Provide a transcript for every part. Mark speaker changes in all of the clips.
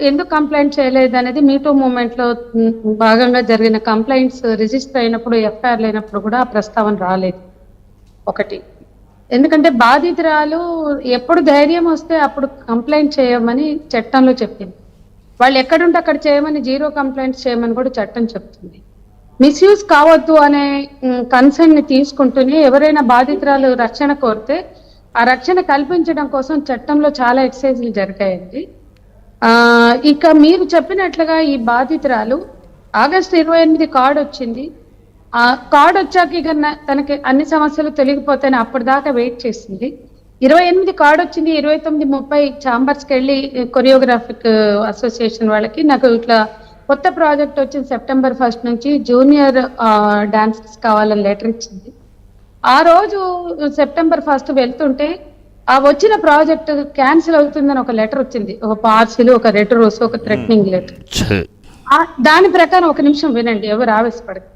Speaker 1: ఎందుకు కంప్లైంట్ చేయలేదు అనేది మీటూ మూవ్మెంట్ లో భాగంగా జరిగిన కంప్లైంట్స్ రిజిస్టర్ అయినప్పుడు ఎఫ్ఐఆర్ లేనప్పుడు కూడా ఆ ప్రస్తావన రాలేదు. ఒకటి, ఎందుకంటే బాధితురాలు ఎప్పుడు ధైర్యం వస్తే అప్పుడు కంప్లైంట్ చేయమని చట్టంలో చెప్పింది. వాళ్ళు ఎక్కడుంటే అక్కడ చేయమని, జీరో కంప్లైంట్స్ చేయమని కూడా చట్టం చెప్తుంది. మిస్యూజ్ కావద్దు అనే కన్సర్న్ ని తీసుకుంటూనే ఎవరైనా బాధితురాలు రక్షణ కోరితే ఆ రక్షణ కల్పించడం కోసం చట్టంలో చాలా ఎక్సైజ్లు జరిగాయండి. ఇక మీరు చెప్పినట్లుగా ఈ బాధితురాలు ఆగస్టు 28 కార్డు వచ్చింది. ఆ కార్డు వచ్చాక ఇక తనకి అన్ని సమస్యలు తొలగిపోతాయని అప్పటిదాకా వెయిట్ చేసింది. 28 కార్డు వచ్చింది. 29-30 ఛాంబర్స్కి వెళ్ళి కొరియోగ్రాఫిక్ అసోసియేషన్ వాళ్ళకి నాకు ఇట్లా కొత్త ప్రాజెక్ట్ వచ్చింది, September 1 నుంచి జూనియర్ డాన్సర్స్ కావాలని లెటర్ ఇచ్చింది. ఆ రోజు September 1 వెళ్తుంటే ఆ వచ్చిన ప్రాజెక్ట్ క్యాన్సిల్ అవుతుందని ఒక లెటర్ వచ్చింది, ఒక పార్సిల్, ఒక రెటరోస్, ఒక థ్రెటనింగ్ లెటర్. దాని ప్రకారం ఒక నిమిషం వినండి, ఎవరు ఆవేశపడదు.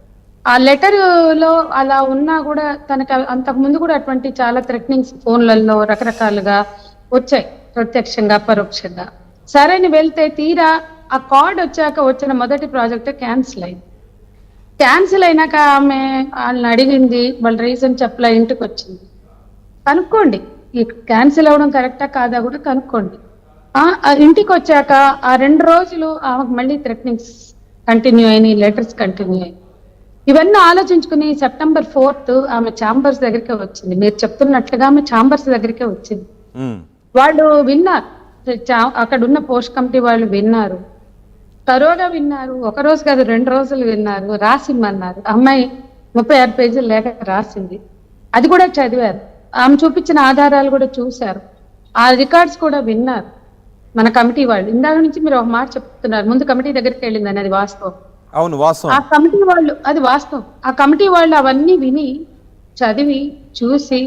Speaker 1: ఆ లెటర్ లో అలా ఉన్నా కూడా తనకి అంతకు ముందు కూడా అటువంటి చాలా థ్రెటనింగ్స్ ఫోన్లలో రకరకాలుగా వచ్చాయి, ప్రత్యక్షంగా పరోక్షంగా. సరైన వెళ్తే తీరా ఆ కార్డ్ వచ్చాక వచ్చిన మొదటి ప్రాజెక్ట్ క్యాన్సిల్ అయింది. క్యాన్సిల్ అయినాక ఆమె వాళ్ళని అడిగింది, వాళ్ళ రీజన్ చెప్పలా, ఇంటికి వచ్చింది. కనుక్కోండి ఈ క్యాన్సిల్ అవ్వడం కరెక్టా కాదా కూడా కనుక్కోండి. ఇంటికి వచ్చాక ఆ 2 రోజులు ఆమెకు మళ్ళీ థ్రెటనింగ్స్ కంటిన్యూ అయినాయి, లెటర్స్ కంటిన్యూ అయ్యాయి. ఇవన్నీ ఆలోచించుకుని September 4 ఆమె ఛాంబర్స్ దగ్గరికే వచ్చింది. మీరు చెప్తున్నట్లుగా ఆమె ఛాంబర్స్ దగ్గరికే వచ్చింది. వాళ్ళు విన్నారు, అక్కడ ఉన్న పోస్ట్ కమిటీ వాళ్ళు విన్నారు, తరోగా విన్నారు. ఒక రోజు కాదు 2 రోజులు విన్నారు, రాసిమ్మన్నారు. అమ్మాయి 36 పేజీలు లేఖ రాసింది, అది కూడా చదివారు. ఆమె చూపించిన ఆధారాలు కూడా చూశారు, ఆ రికార్డ్స్ కూడా విన్నారు మన కమిటీ వాళ్ళు. ఇందాక నుంచి మీరు ఒక మాట చెప్తున్నారు, ముందు కమిటీ దగ్గరికి వెళ్ళిందని, అది వాస్తవం.
Speaker 2: అవును, వాస్తవం.
Speaker 1: ఆ కమిటీ వాళ్ళు, అది వాస్తవం. ఆ కమిటీ వాళ్ళు అవన్నీ విని, చదివి, చూసి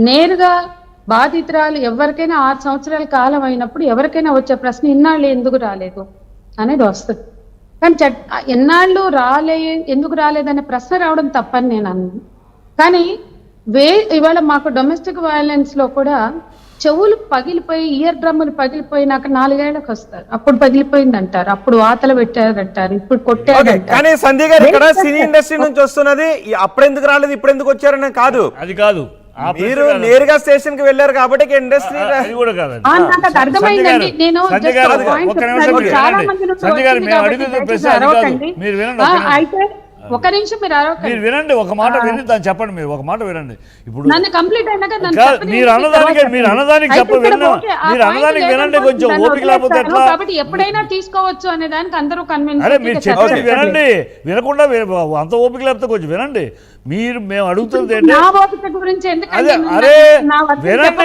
Speaker 1: నేరుగా బాధితురాలు ఎవరికైనా 6 సంవత్సరాల కాలం అయినప్పుడు ఎవరికైనా వచ్చే ప్రశ్న ఇన్నాళ్ళు ఎందుకు రాలేదు అనేది వస్తుంది. కానీ ఎన్నాళ్ళు ఎందుకు రాలేదనే ప్రశ్న రావడం తప్పని నేను అన్నాను. కానీ ఇవాళ మాకు డొమెస్టిక్ వైలెన్స్ లో కూడా చెవులు పగిలిపోయి, ఇయర్ డ్రమ్ములు పగిలిపోయి నాకు 4 ఏళ్లకు వస్తారు, అప్పుడు పగిలిపోయింది అంటారు, అప్పుడు వాతలు పెట్టారంటారు, ఇప్పుడు కొట్టారు.
Speaker 2: కానీ సంధ్య గారు ఇక్కడ సినీ ఇండస్ట్రీ నుంచి వస్తున్నది అప్పుడు ఎందుకు రాలేదు ఇప్పుడు ఎందుకు వచ్చారనే కాదు,
Speaker 3: అది కాదు.
Speaker 2: మీరు నేరుగా స్టేషన్ కి వెళ్ళారు కాబట్టి ఇండస్ట్రీ
Speaker 1: అర్థమైందండి. నేను అయితే ఒక నిమిషం
Speaker 3: మీరు వినండి, ఒక మాట విని దాన్ని చెప్పండి. మీరు ఒక మాట వినండి. ఇప్పుడు
Speaker 1: నన్ను కంప్లీట్ అయినాక
Speaker 3: మీరు అన్నదానికి చెప్పండి, మీరు అన్నదానికి వినండి, కొంచెం ఓపిక లేకపోతే ఎట్లా.
Speaker 1: కాబట్టి ఎప్పుడైనా తీసుకోవచ్చు అనే దానికి అందరూ కన్విన్స్.
Speaker 3: అరే మీరు చెప్పండి, వినండి, వినకుండా అంత ఓపిక లేకపోతే కొంచెం వినండి. మేము అడుగుతుంది ఏంటి, అదే అరే వినండి,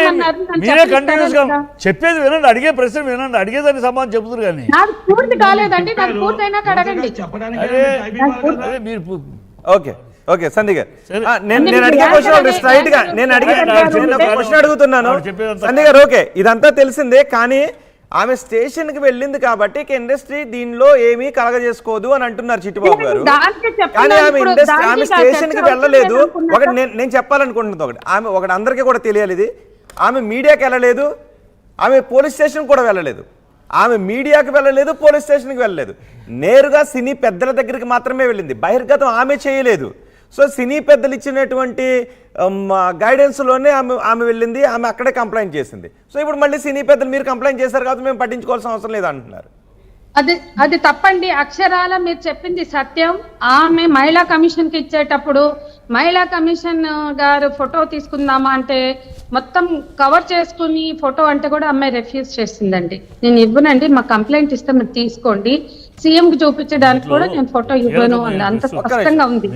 Speaker 3: మీరే కంటిన్యూస్ గా చెప్పేది వినండి, అడిగే ప్రశ్న వినండి, అడిగేదాన్ని సమాధానం చెబుతారు. కానీ
Speaker 1: పూర్తి కాలేదండి, పూర్తయినాక అడగండి.
Speaker 2: ఓకే ఓకే సంధ్య గారు, నేను అడిగే క్వశ్చన్ స్ట్రైట్ గా నేను క్వశ్చన్ అడుగుతున్నాను. సంధ్య గారు ఓకే, ఇదంతా తెలిసిందే, కానీ ఆమె స్టేషన్ కి వెళ్ళింది కాబట్టి ఇండస్ట్రీ దీనిలో ఏమీ కలగజేసుకోదు అని అంటున్నారు చిట్టిబాబు గారు. కానీ ఆమె స్టేషన్ కి వెళ్ళలేదు. ఒకటి నేను చెప్పాలనుకుంటున్నది, ఒకటి అందరికీ కూడా తెలియాలి, ఇది ఆమె మీడియాకి వెళ్ళలేదు, ఆమె పోలీస్ స్టేషన్ కూడా వెళ్ళలేదు, ఆమె మీడియాకి వెళ్ళలేదు, పోలీస్ స్టేషన్కి వెళ్ళలేదు, నేరుగా సినీ పెద్దల దగ్గరికి మాత్రమే వెళ్ళింది, బహిర్గతం ఆమె చేయలేదు. సో సినీ పెద్దలు ఇచ్చినటువంటి గైడెన్స్లోనే ఆమె వెళ్ళింది, ఆమె అక్కడే కంప్లైంట్ చేసింది. సో ఇప్పుడు మళ్ళీ సినీ పెద్దలు మీరు కంప్లైంట్ చేశారు కాబట్టి మేము పట్టించుకోవాల్సిన అవసరం లేదు అంటున్నారు.
Speaker 1: అది తప్పండి, అక్షరాల మీరు చెప్పింది సత్యం. ఆమె మహిళా కమిషన్ కి ఇచ్చేటప్పుడు మహిళా కమిషన్ గారు ఫోటో తీసుకుందామా అంటే మొత్తం కవర్ చేసుకుని ఫోటో అంటే కూడా అమ్మాయి రిఫ్యూజ్ చేసిందండి. నేను ఇవ్వనండి, మా కంప్లైంట్ ఇస్తే మీరు తీసుకోండి, సీఎం కి చూపించడానికి కూడా నేను ఫోటో ఇవ్వను అంత స్పష్టంగా ఉంది.